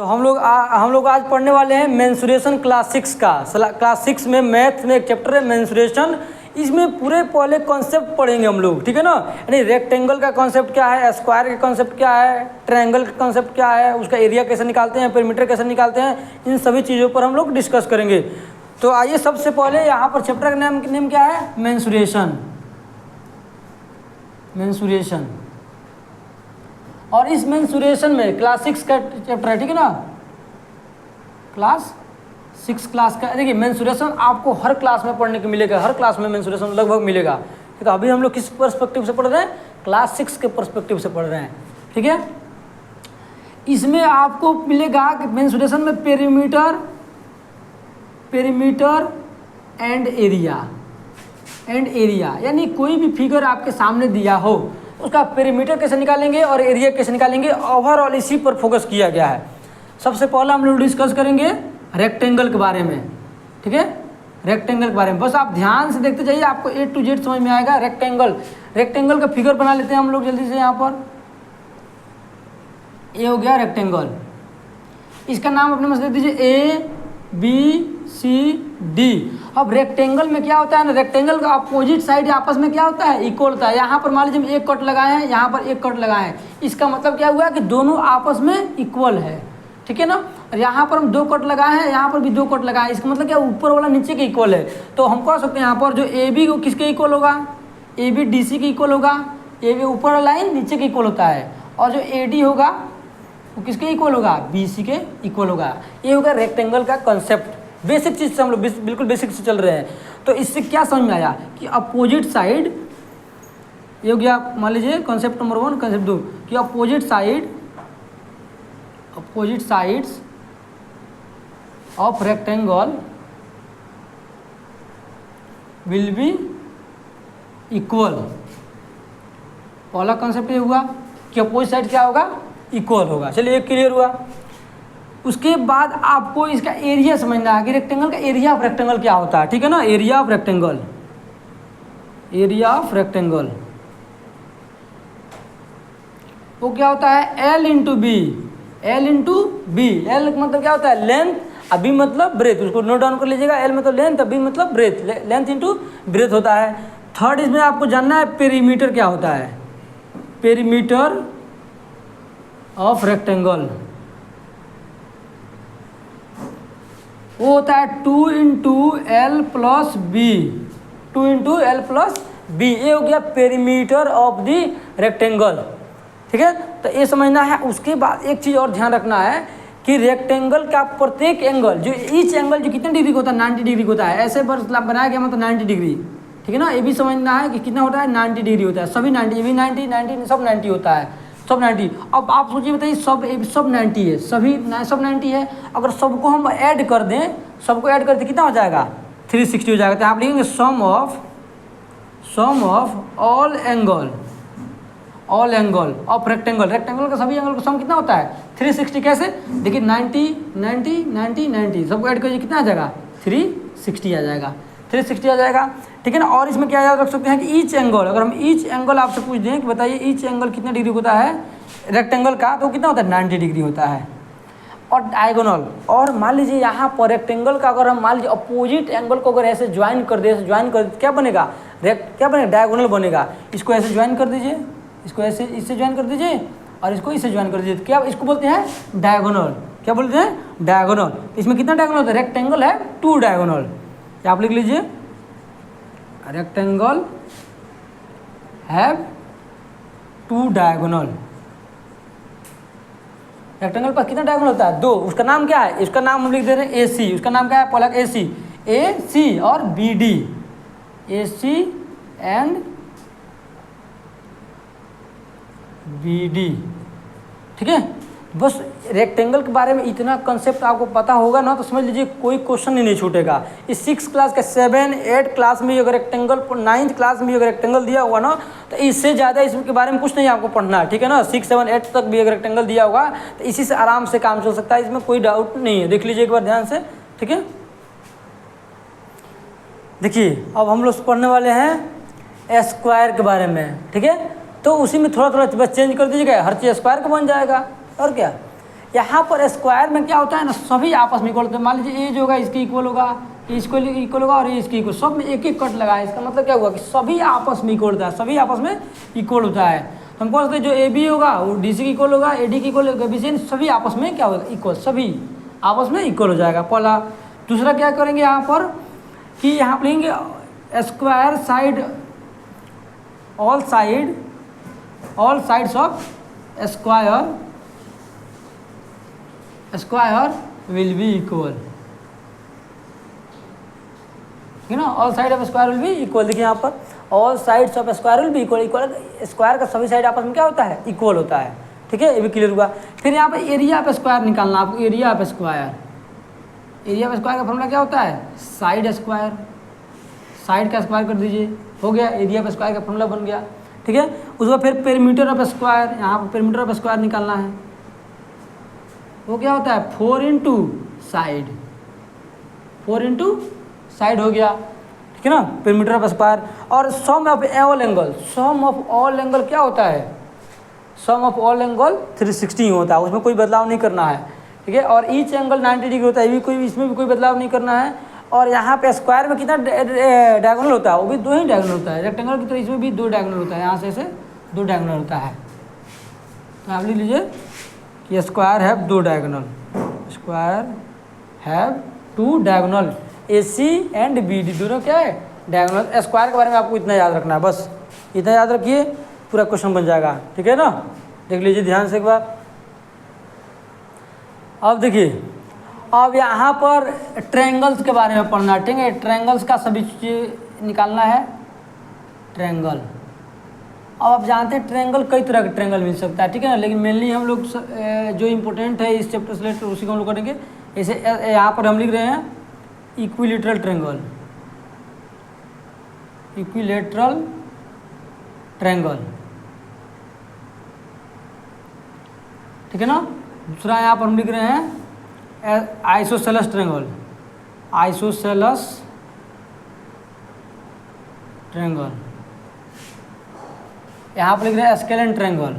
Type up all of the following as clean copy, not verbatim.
तो हम लोग आज पढ़ने वाले हैं मेंसुरेशन क्लास 6 का। क्लास 6 में मैथ में एक चैप्टर है मेंसुरेशन। इसमें पूरे पहले कॉन्सेप्ट पढ़ेंगे हम लोग, ठीक है ना। यानी रेक्टेंगल का कॉन्सेप्ट क्या है, स्क्वायर का कॉन्सेप्ट क्या है, ट्रायंगल का कॉन्सेप्ट क्या है, उसका एरिया कैसे निकालते हैं, पेरीमीटर कैसे निकालते हैं, इन सभी चीज़ों पर हम लोग डिस्कस करेंगे। तो आइए सबसे पहले यहाँ पर चैप्टर का नेम क्या है, मेंसुरेशन। मेंसुरेशन, और इस मेंसुरेशन में क्लास 6 का चैप्टर है, ठीक है ना। क्लास 6 क्लास का देखिए मेंसुरेशन आपको हर क्लास में पढ़ने को मिलेगा, हर क्लास में मेंसुरेशन लगभग मिलेगा। ठीक है, अभी हम लोग किस पर्सपेक्टिव से पढ़ रहे हैं, क्लास 6 के पर्सपेक्टिव से पढ़ रहे हैं, ठीक है। इसमें आपको मिलेगा कि मेंसुरेशन में पेरीमीटर एंड एरिया, यानी कोई भी फिगर आपके सामने दिया हो उसका पेरीमीटर कैसे निकालेंगे और एरिया कैसे निकालेंगे, ओवरऑल इसी पर फोकस किया गया है। सबसे पहले हम लोग डिस्कस करेंगे रेक्टेंगल के बारे में, ठीक है। रेक्टेंगल के बारे में बस आप ध्यान से देखते जाइए, आपको A to Z समझ में आएगा। रेक्टेंगल का फिगर बना लेते हैं हम लोग जल्दी से। यहाँ पर ये हो गया रेक्टेंगल, इसका नाम अपने में दे दीजिए ABCD। अब रेक्टेंगल में क्या होता है ना, रेक्टेंगल का अपोजिट साइड आपस में क्या होता है, इक्वल होता है। यहाँ पर मान लीजिए हम एक कट लगाए हैं, यहाँ पर एक कट लगाए हैं, इसका मतलब क्या हुआ कि दोनों आपस में इक्वल है, ठीक है ना। और यहाँ पर हम 2 कट लगाए हैं, यहाँ पर भी 2 कट लगाए हैं, इसका मतलब क्या ऊपर वाला नीचे के इक्वल है। तो हम कह सकते हैं यहाँ पर जो AB को किसके इक्वल होगा, AB DC के इक्वल होगा। AB ऊपर वाला लाइन नीचे के इक्वल होता है, और जो AD होगा वो किसके इक्वल होगा, BC के इक्वल होगा। ये होगा रेक्टेंगल का कॉन्सेप्ट। बेसिक चीज़ से हम लोग बिल्कुल बेसिक से चल रहे हैं। तो इससे क्या समझ में आया कि अपोजिट साइड, ये हो गया मान लीजिए कॉन्सेप्ट नंबर 1। कॉन्सेप्ट 2 कि opposite sides of rectangle will be equal. पहला कॉन्सेप्ट ये हुआ कि अपोजिट साइड क्या होगा, इक्वल होगा। चलिए एक क्लियर हुआ। उसके बाद आपको इसका एरिया समझना है कि रेक्टेंगल का एरिया ऑफ रेक्टेंगल क्या होता है, ठीक है ना। एरिया ऑफ रेक्टेंगल वो क्या होता है, L इंटू बी। L मतलब क्या होता है, लेंथ, अभी मतलब ब्रेथ। उसको नोट डाउन कर लीजिएगा। L मतलब लेंथ, अभी मतलब ब्रेथ, लेंथ इंटू ब्रेथ होता है। थर्ड इसमें आपको जानना है पेरीमीटर क्या होता है, पेरीमीटर ऑफ रेक्टेंगल वो होता है 2 इंटू L प्लस बी। ये हो गया पेरीमीटर ऑफ द रेक्टेंगल, ठीक है। तो ये समझना है। उसके बाद एक चीज़ और ध्यान रखना है कि रेक्टेंगल का प्रत्येक एंगल, जो ईच एंगल जो कितने डिग्री का होता है, 90 डिग्री का होता है। ऐसे पर बनाया गया मतलब 90 डिग्री, ठीक है ना। ये भी समझना है कि कितना होता है, 90 डिग्री होता है। सभी 90, ये भी 90 सब 90 होता है, सब 90। अब आप सोचिए बताइए, सब 90 है, सब 90 है। अगर सबको हम ऐड कर दें, कितना हो जाएगा, 360 हो जाएगा। तो आप लिखेंगे sum of all angle of rectangle का सभी एंगल का सम कितना होता है, 360। कैसे देखिए, 90 सबको ऐड करिए, कितना आ जाएगा, 360 आ जाएगा, 360 आ जाएगा, ठीक है ना। और इसमें क्या याद रख सकते हैं कि ईच एंगल, अगर हम ईच एंगल आपसे पूछ दें कि बताइए ईच एंगल कितना डिग्री होता है रेक्टेंगल का, तो कितना होता है, 90 डिग्री होता है। और डायगोनल, और मान लीजिए यहाँ पर रेक्टेंगल का अगर हम मान लीजिए अपोजिट एंगल को अगर ऐसे ज्वाइन कर दे, क्या बनेगा, डायगोनल बनेगा। इसको ऐसे ज्वाइन कर दीजिए, इसको ऐसे इससे ज्वाइन कर दीजिए, और इसको इससे ज्वाइन कर दीजिए। तो क्या इसको बोलते हैं, डायगोनल। क्या बोलते हैं, डायगोनल। तो इसमें कितना डायगोनल होता है, रेक्टेंगल है 2 डायगोनल। आप लिख लीजिए, रेक्टेंगल हैव 2 डायगोनल। रेक्टेंगल पर कितना डायगोनल होता है, 2। उसका नाम क्या है, इसका नाम हम लिख दे रहे हैं AC। उसका नाम क्या है, पहला AC और BD, AC एंड BD, ठीक है। बस रेक्टेंगल के बारे में इतना कंसेप्ट आपको पता होगा ना, तो समझ लीजिए कोई क्वेश्चन ही नहीं छूटेगा। इस 6 क्लास के 7, 8 क्लास में अगर रेक्टेंगल, 9th क्लास में अगर रेक्टेंगल दिया हुआ ना, तो इससे ज़्यादा इसके बारे में कुछ नहीं आपको पढ़ना है, ठीक है ना। 6, 7, 8 तक भी अगर रेक्टेंगल दिया होगा तो इसी से आराम से काम चल सकता है, इसमें कोई डाउट नहीं है। देख लीजिए एक बार ध्यान से, ठीक है। देखिए अब हम लोग पढ़ने वाले हैं स्क्वायर के बारे में, ठीक है। तो उसी में थोड़ा बस चेंज कर दीजिएगा, हर चीज़ स्क्वायर का बन जाएगा। और क्या, यहाँ पर स्क्वायर में क्या होता है ना, सभी आपस में इक्वल होते हैं। मान लीजिए ये जो होगा इसके इक्वल होगा, ये इसको इक्वल होगा और ये इसके इक्वल, सब में एक एक कट लगा है। इसका मतलब क्या हुआ कि सभी आपस में इक्वल होता है, सभी आपस में इक्वल होता है। तो हम कह सकते हैं जो ए बी होगा वो डी सी की इक्वल होगा, ए डी की इक्वल होगा, बी सी, सभी आपस में क्या होगा, इक्वल, सभी आपस में इक्वल हो जाएगा पहला। दूसरा क्या करेंगे यहाँ पर कि यहाँ पर लेंगे square side, all sides of square will be equal, ठीक है ना। All side of square will be equal, देखिए यहाँ पर all sides of square will be equal, equal square का सभी साइड आपस में क्या होता है, इक्वल होता है, ठीक है, ये भी क्लियर हुआ। फिर यहाँ पर एरिया ऑफ स्क्वायर निकालना आपको, एरिया ऑफ स्क्वायर का फॉर्मूला क्या होता है, साइड स्क्वायर, साइड का स्क्वायर कर दीजिए, हो गया, एरिया ऑफ स्क्वायर का फॉर्मूला बन गया, ठीक है। उसके बाद फिर पेरीमीटर ऑफ स्क्वायर, यहाँ पर पेरीमीटर ऑफ स्क्वायर निकालना है, वो क्या होता है 4 इंटू साइड, 4 इंटू साइड हो गया, ठीक है ना, पेरीमीटर ऑफ स्क्वायर। और sum of all angle, sum of all angle क्या होता है, सम ऑफ ऑल एंगल 360 होता है, उसमें कोई बदलाव नहीं करना है, ठीक है। और ईच एंगल 90 डिग्री होता है, ये भी कोई, इसमें भी कोई बदलाव नहीं करना है। और यहाँ पे स्क्वायर में कितना डायगोनल होता है, वो भी 2 ही डायगोनल होता है, रेक्टेंगल की तरह इसमें भी 2 डायगोनल होता है, यहाँ से ऐसे 2 डायगोनल होता है। तो आप लिख लीजिए कि square have 2 diagonal, square have 2 diagonal, AC and BD दोनों क्या है, डायगोनल। स्क्वायर के बारे में आपको इतना याद रखना है, बस इतना याद रखिए, पूरा क्वेश्चन बन जाएगा, ठीक है ना। देख लीजिए ध्यान से एक बार। अब देखिए, अब यहाँ पर ट्रायंगल्स के बारे में पढ़ना, ठीक है, ट्रायंगल्स का सभी चीज़ निकालना है, ट्रायंगल। अब आप जानते हैं ट्रायंगल कई तरह के ट्रायंगल मिल सकता है, ठीक है ना, लेकिन मेनली हम लोग जो इम्पोर्टेंट है इस चैप्टर से रिलेटेड उसी को हम लोग करेंगे। जैसे यहाँ पर हम लिख रहे हैं इक्विलेटरल ट्रायंगल, इक्विलेटरल ट्रायंगल, ठीक है ना। दूसरा यहाँ पर हम लिख रहे हैं आइसोसेलेस ट्रायंगल, आइसोसेलेस ट्रायंगल। यहाँ पर लिख रहे हैं स्केलेन ट्रायंगल,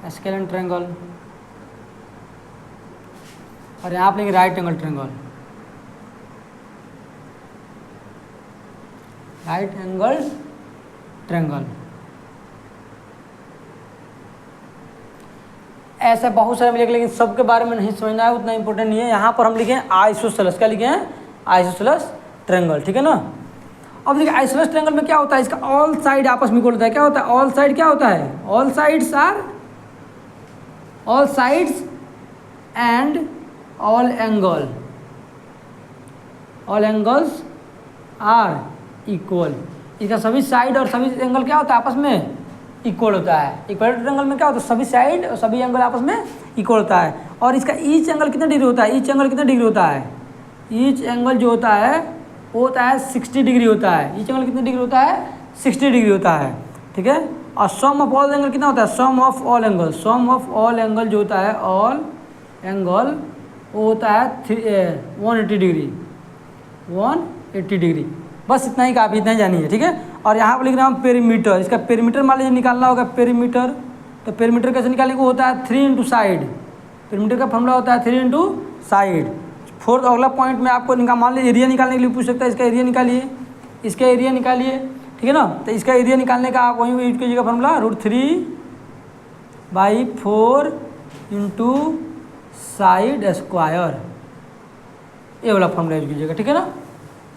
स्केलेन ट्रायंगल। और यहाँ पर लिख right angle triangle, right angle triangle. ऐसे बहुत सारे मिलेंगे, लेकिन सबके बारे में नहीं समझना है, उतना इंपॉर्टेंट नहीं है। यहाँ पर हम लिखे हैं आइसोसेलेस, क्या लिखे हैं, आइसोसेलेस ट्रायंगल, ठीक है ना। अब देखिए आइसोसेलेस ट्रायंगल में क्या होता है, इसका ऑल साइड आपस में इक्वल होता है। क्या होता है, ऑल साइड क्या होता है, all sides and all angles are equal. इसका सभी साइड और सभी एंगल क्या होता है, आपस में इक्वल होता है। इक्वलेटरल ट्रायंगल में क्या होता है, सभी साइड और सभी एंगल आपस में इक्वल होता है। और इसका ईच एंगल कितना डिग्री होता है, ईच एंगल कितना डिग्री होता है, ईच एंगल जो होता है वो होता है 60 डिग्री होता है। ईच एंगल कितना डिग्री होता है, 60 डिग्री होता है, ठीक है। और सम ऑफ ऑल एंगल कितना होता है, sum of all angle, sum of all angle जो होता है, ऑल एंगल वो होता है 180 डिग्री, 180 डिग्री। बस इतना ही काफ़ी, इतना ही जानिए, ठीक है। और यहाँ पर लिख रहा हूँ पेरीमीटर, इसका पेरीमीटर मान लीजिए निकालना होगा पेरीमीटर। तो पेरीमीटर कैसे निकालने को होता है 3 इंटू साइड, पेरीमीटर का फॉर्मूला होता है 3 इंटू साइड। फोर्थ अगला पॉइंट में आपको मान लीजिए एरिया निकालने के लिए पूछ सकता है, इसका एरिया निकालिए, इसका एरिया निकालिए, ठीक है ना। तो इसका एरिया निकालने का आप वहीं यूज कीजिएगा फॉर्मूला √3/4 इंटू साइड स्क्वायर, ये वाला फॉर्मूला यूज कीजिएगा, ठीक है ना,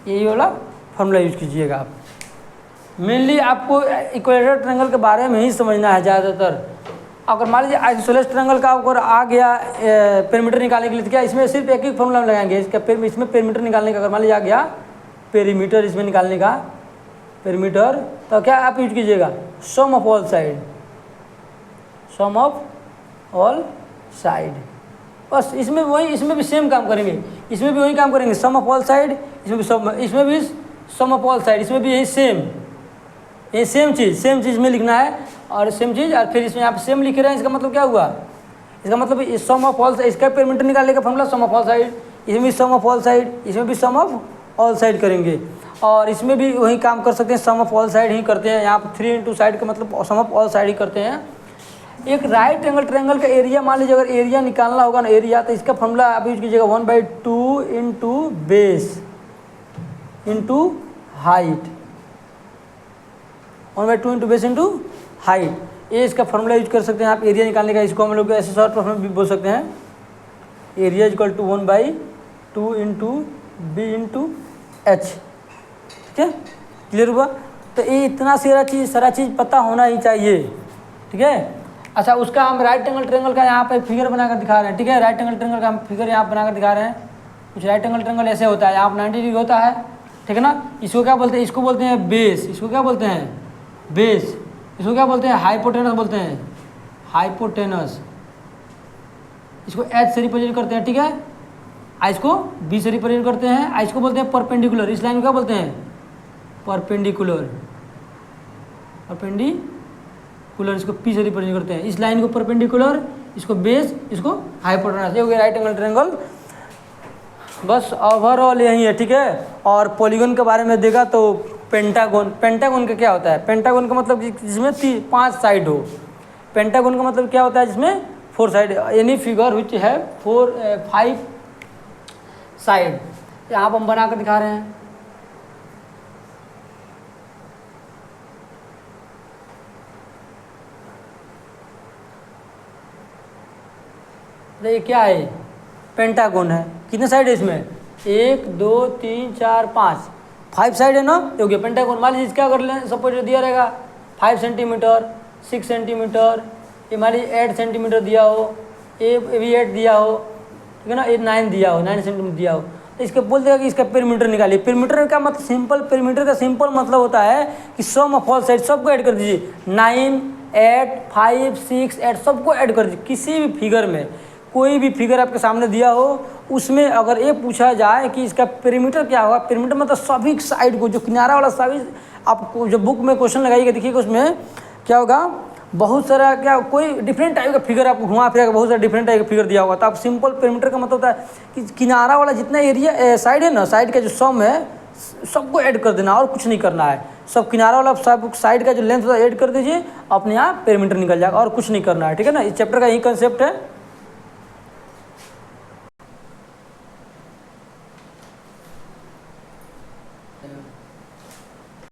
ये वाला फॉर्मूला यूज कीजिएगा आप। मेनली आपको इक्विलेटरल ट्रायंगल के बारे में ही समझना है ज़्यादातर। अगर मान लीजिए आइसोसेलेस ट्रायंगल का अगर आ गया पेरीमीटर निकालने के लिए, तो क्या इसमें सिर्फ एक ही फॉर्मूला लगाएंगे इसका, इसमें पेरीमीटर निकालने का। अगर मान लीजिए आ गया पेरीमीटर इसमें निकालने का, पेरीमीटर, तो क्या आप यूज कीजिएगा sum of all side, sum of all side. बस इसमें वही, इसमें भी सेम काम करेंगे, इसमें भी वही काम करेंगे, सम ऑफ ऑल साइड, इसमें भी सम ऑफ ऑल साइड, इसमें भी यही सेम, ये सेम चीज़ में लिखना है और सेम चीज़। और फिर इसमें आप सेम लिख रहे हैं, इसका मतलब क्या हुआ, इसका मतलब सम ऑफ ऑल, इसका पेरीमीटर निकालने का formula some of all side, इसमें भी सम ऑफ ऑल साइड, इसमें भी सम ऑफ ऑल साइड करेंगे। और इसमें भी वही काम कर सकते हैं, सम ऑफ ऑल साइड ही करते हैं। यहाँ पर 3 इंटू साइड का मतलब सम ऑफ ऑल साइड ही करते हैं। एक राइट एंगल ट्रायंगल का एरिया, मान लीजिए अगर एरिया निकालना होगा ना एरिया, तो इसका फॉर्मूला आप यूज कीजिएगा 1/2 into base into height, 1/2 into base into height, ये इसका फॉर्मूला यूज कर सकते हैं आप एरिया निकालने का। इसको हम लोग ऐसे शॉर्ट फॉर्म में भी बोल सकते हैं, area equal to 1/2 into B into H. ठीक है, क्लियर हुआ? तो ये इतना सारा चीज़ पता होना ही चाहिए। ठीक है, अच्छा उसका हम राइट एंगल ट्रायंगल का यहाँ पे फिगर बनाकर दिखा रहे हैं। ठीक है, राइट एंगल ट्रायंगल का हम फिगर यहाँ बनाकर दिखा रहे हैं। कुछ राइट एंगल ट्रायंगल ऐसे होता है, यहाँ 90 डिग्री होता है। ठीक है ना, इसको क्या बोलते हैं? इसको बोलते हैं बेस। इसको क्या बोलते हैं? बेस। इसको क्या बोलते हैं? हाइपोटेनस बोलते हैं, हाइपोटेनस। इसको एच से रिप्रेजेंट करते हैं। ठीक है, इसको बी से रिप्रेजेंट करते हैं। इसको बोलते हैं परपेंडिकुलर। इस लाइन को क्या बोलते हैं? परपेंडिकुलर। परपेंडिकुलर इसको पी से रिप्रेजेंट करते हैं। इस लाइन को परपेंडिकुलर, इसको बेस, इसको हाइपोटेनस। ये हो गया राइट एंगल ट्रायंगल। बस ओवरऑल यही है। ठीक है, और पॉलीगन के बारे में देखा तो पेंटागन। पेंटागन का क्या होता है? पेंटागन का मतलब जिसमें 5 साइड हो। पेंटागन का मतलब क्या होता है? जिसमें 4 साइड, एनी फिगर विच है 5 साइड। यहाँ पर हम बना कर दिखा रहे हैं। ये क्या है? पेंटागन है। कितने साइड है इसमें? 1 2 3 4 5 साइड है ना, ये हो गया पेंटागन। मान लीजिए क्या कर लें, सपोज दिया रहेगा 5 सेंटीमीटर, 6 सेंटीमीटर, ये मान लीजिए 8 सेंटीमीटर दिया हो, ये भी 8 दिया हो, ठीक है ना, ये 9 दिया हो, 9 सेंटीमीटर दिया हो, तो इसके बोल देगा कि इसका पेरीमीटर निकालिए। पेरीमीटर का मतलब सिंपल, पेरीमीटर का सिंपल मतलब होता है कि सम ऑफ ऑल साइड सबको ऐड कर दीजिए। 9 8 5 6 8 सबको ऐड कर दीजिए। किसी भी फिगर में, कोई भी फिगर आपके सामने दिया हो, उसमें अगर ये पूछा जाए कि इसका पेरीमीटर क्या होगा, पेरीमीटर मतलब सभी साइड को, जो किनारा वाला सभी, आपको जो बुक में क्वेश्चन लगाइएगा देखिएगा उसमें क्या होगा, बहुत सारा क्या, कोई डिफरेंट टाइप का फिगर आपको घुमा फिरा, बहुत सारा डिफरेंट टाइप का फिगर दिया होगा। तो आप सिंपल पेरीमीटर का मतलब होता है कि किनारा वाला जितना एरिया साइड है ना, साइड का जो सम है सबको ऐड कर देना और कुछ नहीं करना है। सब किनारा वाला सब साइड का जो लेंथ होता है ऐड कर दीजिए, अपने आप पेरीमीटर निकल जाएगा और कुछ नहीं करना है। ठीक है ना, इस चैप्टर का यही कंसेप्ट है।